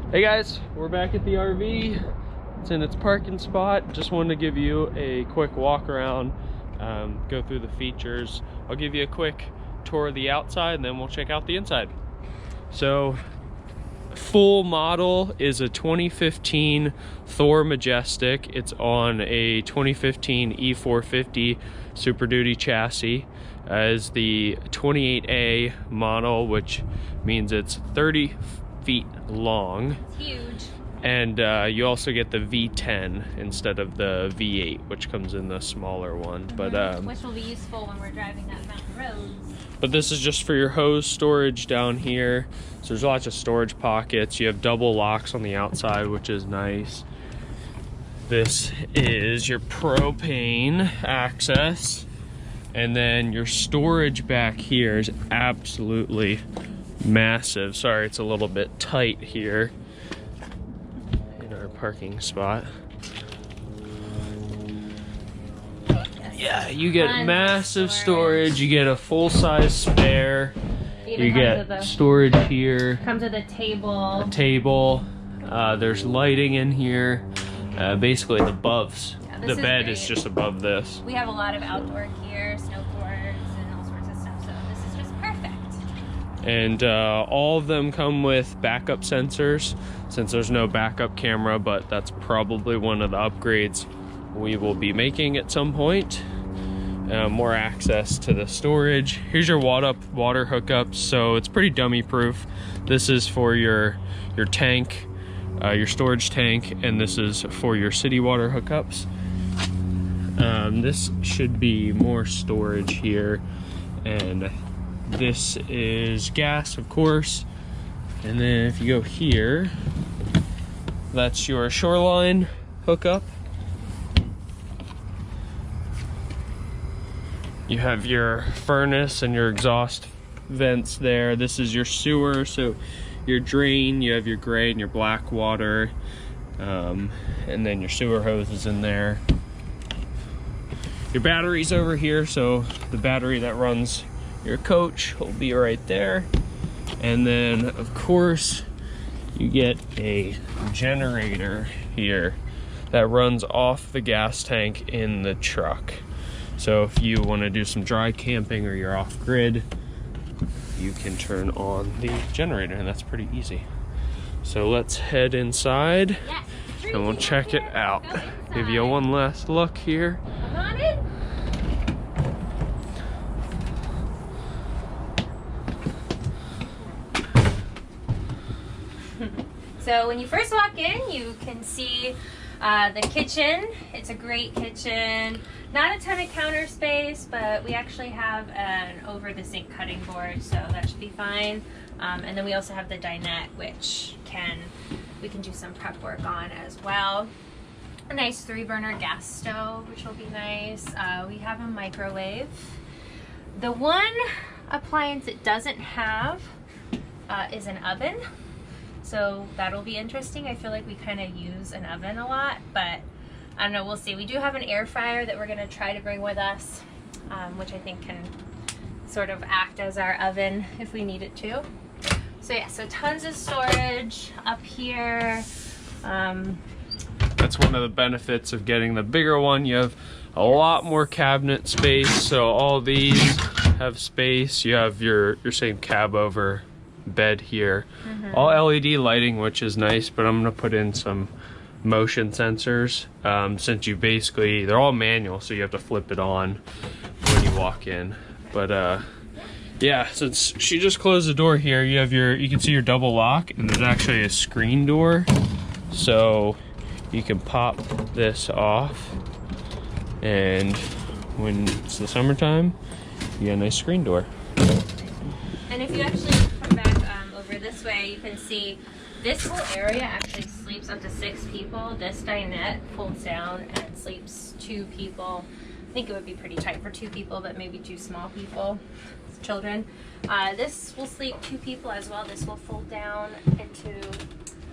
Hey guys, we're back at the RV. It's in its parking spot. Just wanted to give you a quick walk around, go through the features. I'll give you a quick tour of the outside and then we'll check out the inside. So, full model is a 2015 Thor Majestic. It's on a 2015 E450 Super Duty chassis. Is the 28A model, which means it's 30 feet long. It's huge. And you also get the V10 instead of the V8, which comes in the smaller one. But which will be useful when we're driving that mountain roads. But this is just for your hose storage down here. So there's lots of storage pockets. You have double locks on the outside, which is nice. This is your propane access. And then your storage back here is absolutely massive. Sorry, it's a little bit tight here in our parking spot. Yeah, you get massive storage. You get a full-size spare. You get storage here. Comes with a table. A table. There's lighting in here. Basically, the bed is just above this. We have a lot of outdoor gear, snowboards, and all sorts of stuff. So this is just perfect. And all of them come with backup sensors, since there's no backup camera, but that's probably one of the upgrades we will be making at some point. More access to the storage. Here's your water hookups, so it's pretty dummy proof. This is for your tank, your storage tank, and this is for your city water hookups. This should be more storage here, and this is gas, of course. And then if you go here, that's your shoreline hookup. You have your furnace and your exhaust vents there. This is your sewer, so your drain, you have your gray and your black water, and then your sewer hose is in there. Your battery's over here, so the battery that runs your coach will be right there. And then, of course, you get a generator here that runs off the gas tank in the truck. So if you want to do some dry camping or you're off grid, you can turn on the generator, and that's pretty easy. So let's head inside and we'll check it out. Give you one last look here. Come on in. So when you first walk in, you can see the kitchen. It's a great kitchen. Not a ton of counter space, but we actually have an over the sink cutting board, so that should be fine. And then we also have the dinette, which we can do some prep work on as well. A nice 3-burner gas stove, which will be nice. We have a microwave. The one appliance it doesn't have is an oven. So that'll be interesting. I feel like we kind of use an oven a lot, but I don't know, we'll see. We do have an air fryer that we're gonna try to bring with us, which I think can sort of act as our oven if we need it to. So yeah, so tons of storage up here. That's one of the benefits of getting the bigger one. You have a lot more cabinet space, so all these have space. You have your same cab over bed here. All LED lighting, which is nice, but I'm gonna put in some motion sensors, since they're all manual, so you have to flip it on when you walk in. But yeah, since she just closed the door here, you can see your double lock, and there's actually a screen door, so you can pop this off, and when it's the summertime, you get a nice screen door. And if you actually come back over this way, you can see this whole area actually sleeps up to 6 people. This dinette folds down and sleeps 2 people. I think it would be pretty tight for 2 people, but maybe 2 small people, children. This will sleep 2 people as well. This will fold down into,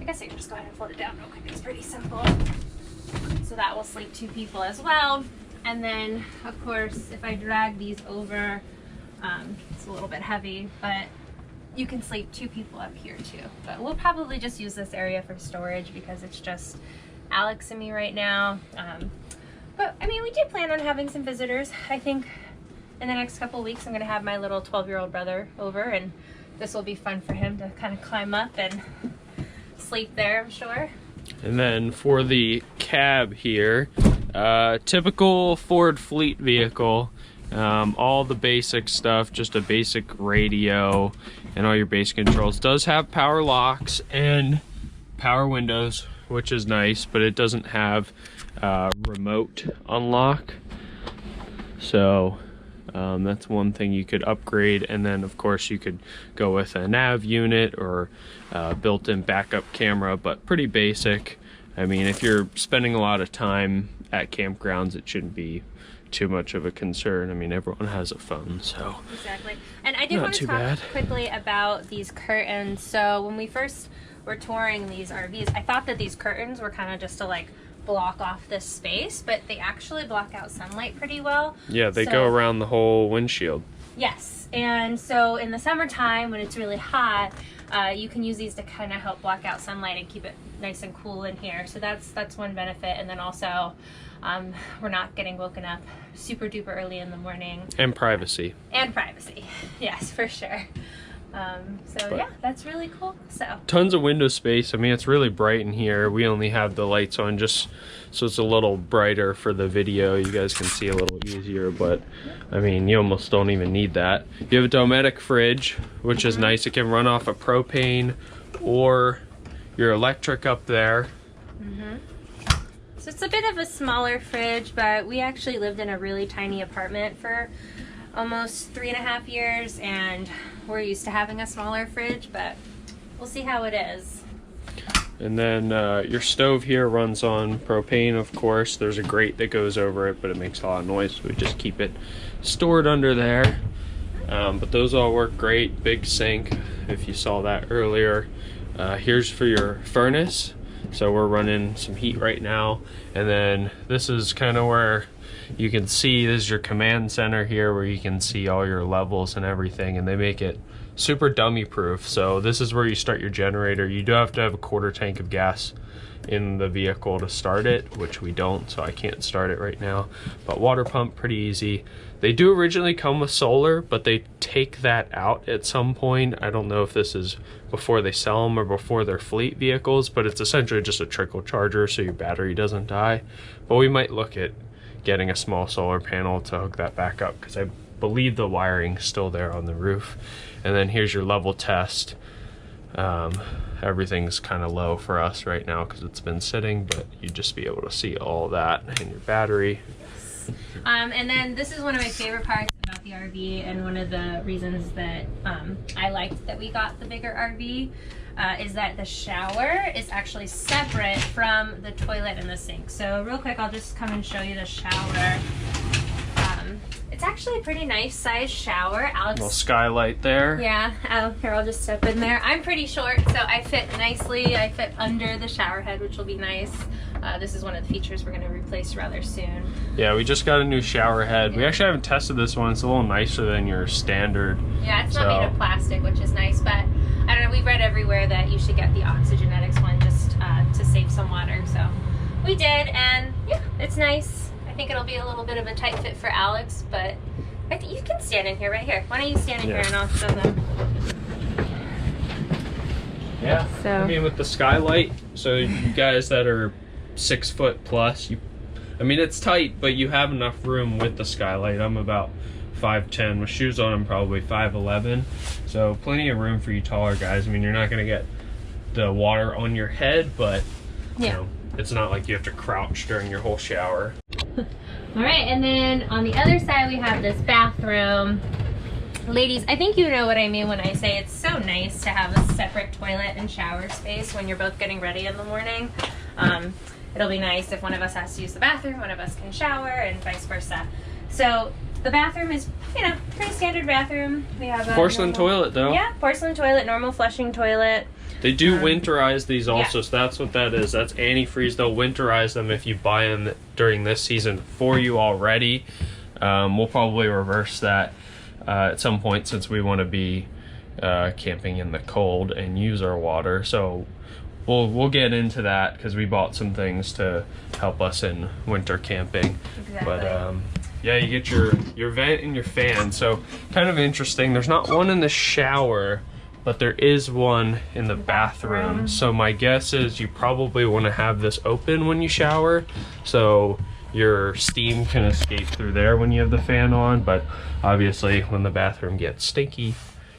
I guess I can just go ahead and fold it down real quick. It's pretty simple. So that will sleep 2 people as well. And then, of course, if I drag these over, it's a little bit heavy, but you can sleep 2 people up here too. But we'll probably just use this area for storage because it's just Alex and me right now. But I mean, we do plan on having some visitors. I think in the next couple of weeks I'm gonna have my little 12-year-old brother over, and this will be fun for him to kind of climb up and sleep there, I'm sure. And then for the cab here, typical Ford fleet vehicle, all the basic stuff, just a basic radio and all your base controls. Does have power locks and power windows, which is nice, but it doesn't have remote unlock. So that's one thing you could upgrade. And then of course you could go with a nav unit or built-in backup camera, but pretty basic. I mean, if you're spending a lot of time at campgrounds, it shouldn't be too much of a concern. I mean, everyone has a phone, so exactly. And I did want to talk quickly about these curtains. So when we first were touring these RVs, I thought that these curtains were kind of just to like block off this space, but they actually block out sunlight pretty well. Yeah, they go around the whole windshield. Yes, and so in the summertime when it's really hot, you can use these to kind of help block out sunlight and keep it nice and cool in here. So that's one benefit. And then also we're not getting woken up super duper early in the morning. And privacy. And privacy, yes, for sure. So yeah, that's really cool. So tons of window space. I mean, it's really bright in here. We only have the lights on just so it's a little brighter for the video. You guys can see a little easier, but I mean, you almost don't even need that. You have a Dometic fridge, which is nice. It can run off of propane or your electric up there. So it's a bit of a smaller fridge, but we actually lived in a really tiny apartment for almost 3.5 years, and we're used to having a smaller fridge, but we'll see how it is. And then your stove here runs on propane, of course. There's a grate that goes over it, but it makes a lot of noise, so we just keep it stored under there. But those all work great. Big sink, if you saw that earlier. Here's for your furnace. So we're running some heat right now. And then this is kind of where you can see, this is your command center here where you can see all your levels and everything, and they make it super dummy proof. So this is where you start your generator. You do have to have a 1/4 tank of gas in the vehicle to start it, which we don't, so I can't start it right now. But water pump, pretty easy. They do originally come with solar, but they take that out at some point. I don't know if this is before they sell them or before their fleet vehicles, but it's essentially just a trickle charger so your battery doesn't die. But we might look at getting a small solar panel to hook that back up, because I believe the wiring's still there on the roof. And then here's your level test. Everything's kind of low for us right now because it's been sitting, but you'd just be able to see all that in your battery. And then this is one of my favorite parts about the RV, and one of the reasons that I liked that we got the bigger RV is that the shower is actually separate from the toilet and the sink. So real quick, I'll just come and show you the shower. It's actually a pretty nice sized shower. Alex, little skylight there. Yeah, here I'll just step in there. I'm pretty short, so I fit nicely. I fit under the shower head, which will be nice. This is one of the features we're going to replace rather soon. Yeah, we just got a new shower head. We actually haven't tested this one. It's a little nicer than your standard. Yeah, it's not made of plastic, which is nice, but I don't know, we've read everywhere that you should get the Oxygenetics one just to save some water, so we did, and yeah, it's nice. I think it'll be a little bit of a tight fit for Alex, but I think you can stand in here right here. Why don't you stand in here and I'll show them. Yeah, so I mean, with the skylight, so you guys that are 6 foot plus, I mean, it's tight, but you have enough room with the skylight. I'm about 5'10", with shoes on I'm probably 5'11", so plenty of room for you taller guys. I mean, you're not gonna get the water on your head, but you know, it's not like you have to crouch during your whole shower. All right, and then on the other side we have this bathroom. Ladies, I think you know what I mean when I say it's so nice to have a separate toilet and shower space when you're both getting ready in the morning. It'll be nice if one of us has to use the bathroom, one of us can shower, and vice versa. So the bathroom is, you know, pretty standard bathroom. We have a porcelain toilet though. Yeah, porcelain toilet, normal flushing toilet. They do winterize these also, so that's what that is. That's antifreeze. They'll winterize them if you buy them during this season for you already. We'll probably reverse that at some point, since we want to be camping in the cold and use our water. So we'll get into that because we bought some things to help us in winter camping. Exactly. But yeah, you get your vent and your fan. So kind of interesting. There's not one in the shower, but there is one in the bathroom. So my guess is you probably want to have this open when you shower, so your steam can escape through there when you have the fan on. But obviously when the bathroom gets stinky,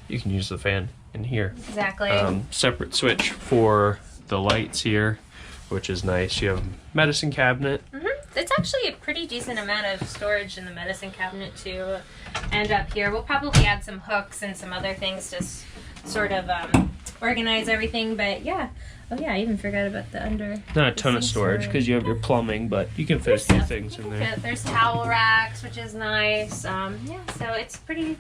you can use the fan in here. Exactly. Separate switch for the lights here, which is nice. You have a medicine cabinet. It's actually a pretty decent amount of storage in the medicine cabinet too. And up here, we'll probably add some hooks and some other things to sort of organize everything. But yeah, oh yeah, I even forgot about the under. Not a ton of storage because you have your plumbing, but you can fit a few things in there. There's towel racks, which is nice. Yeah, so it's pretty.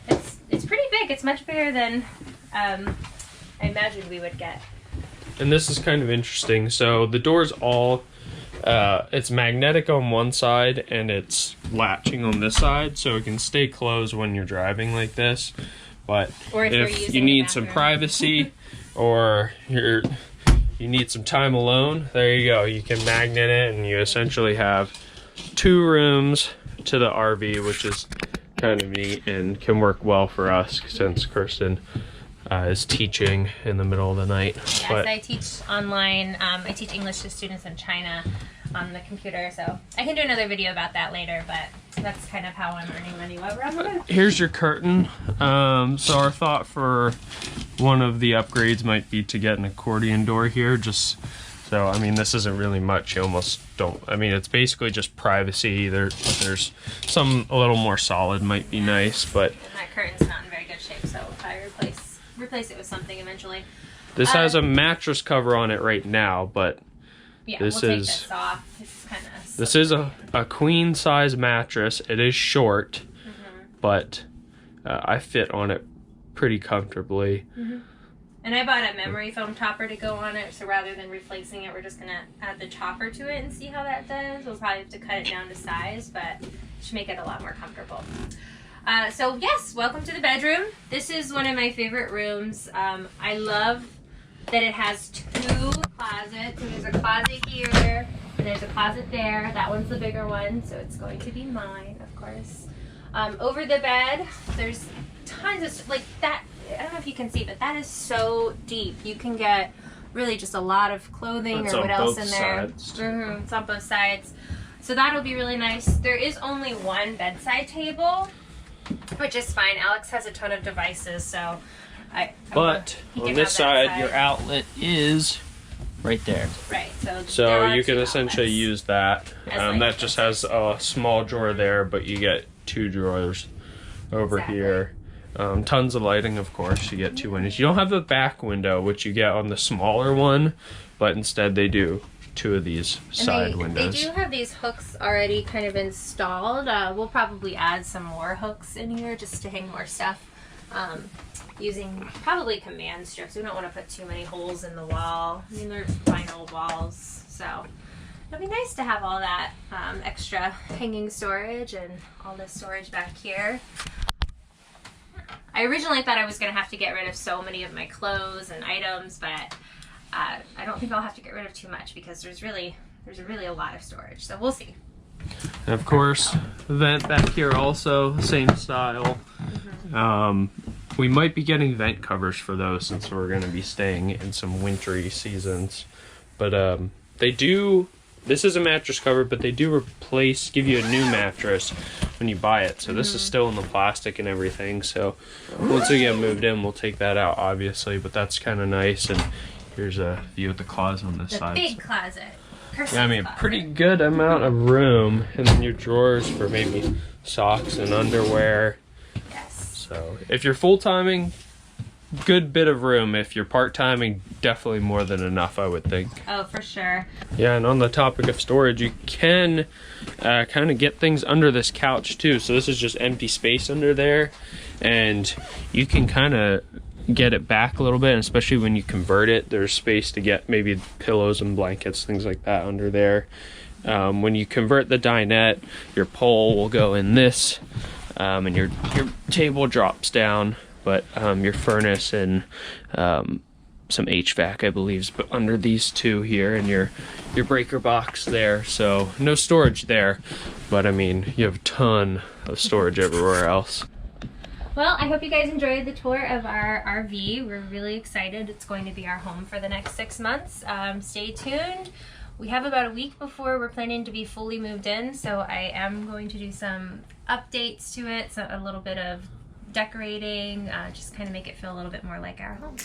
It's pretty big. It's much bigger than I imagined we would get. And this is kind of interesting. So the door's all, it's magnetic on one side and it's latching on this side, so it can stay closed when you're driving like this. But if you need some privacy or you need some time alone, there you go. You can magnet it and you essentially have 2 rooms to the RV, which is kind of neat and can work well for us since Kirsten is teaching in the middle of the night. Yes, but I teach online. I teach English to students in China on the computer, so I can do another video about that later, but that's kind of how I'm earning money while we're on the road. Here's your curtain. So our thought for one of the upgrades might be to get an accordion door here, just so, I mean, this isn't really much. You almost don't, I mean, it's basically just privacy. There's some a little more solid might be nice, but and that curtain's not in very good shape, so if I replace it with something eventually. This has a mattress cover on it right now, but yeah, this we'll is take this off. This is a queen size mattress. It is short, but I fit on it pretty comfortably. And I bought a memory foam topper to go on it, so rather than replacing it, we're just gonna add the topper to it and see how that does. We'll probably have to cut it down to size, but it should make it a lot more comfortable. So yes, welcome to the bedroom. This is one of my favorite rooms. I love that it has 2 closets. So there's a closet here, and there's a closet there. That one's the bigger one, so it's going to be mine, of course. Over the bed, there's tons of, like that, I don't know if you can see, but that is so deep. You can get really just a lot of clothing or what else in there. It's on both sides. So that'll be really nice. There is only one bedside table, which is fine. Alex has a ton of devices, so But on this side, your outlet is right there. Right. So you can essentially use that. That just has a small drawer there, but you get 2 drawers over here. Tons of lighting, of course. You get 2 windows. You don't have the back window, which you get on the smaller one, but instead they do 2 of these side windows. They do have these hooks already kind of installed. We'll probably add some more hooks in here just to hang more stuff. Using probably command strips. We don't want to put too many holes in the wall. I mean, they're vinyl walls, so it'll be nice to have all that extra hanging storage and all this storage back here. I originally thought I was going to have to get rid of so many of my clothes and items, but I don't think I'll have to get rid of too much because there's really a lot of storage. So we'll see. And of course, vent back here also, same style. We might be getting vent covers for those since we're going to be staying in some wintry seasons. But they do, this is a mattress cover, but they do give you a new mattress when you buy it. So this is still in the plastic and everything. So once we get moved in, we'll take that out, obviously. But that's kind of nice. And here's a view of the closet on this side. The big closet. Yeah, I mean, pretty good amount of room. And then your drawers for maybe socks and underwear. So if you're full-timing, good bit of room. If you're part-timing, definitely more than enough, I would think. Oh, for sure. Yeah, and on the topic of storage, you can kind of get things under this couch too. So this is just empty space under there, and you can kind of get it back a little bit, and especially when you convert it, there's space to get maybe pillows and blankets, things like that under there. When you convert the dinette, your pole will go in this. And your table drops down but your furnace and some HVAC, I believe, is under these two here, and your breaker box there. So no storage there, but I mean, you have a ton of storage everywhere else. Well, I hope you guys enjoyed the tour of our RV. We're really excited. It's going to be our home for the next 6 months. Stay tuned. We have about a week before we're planning to be fully moved in, so I am going to do some updates to it, so a little bit of decorating, just kind of make it feel a little bit more like our home.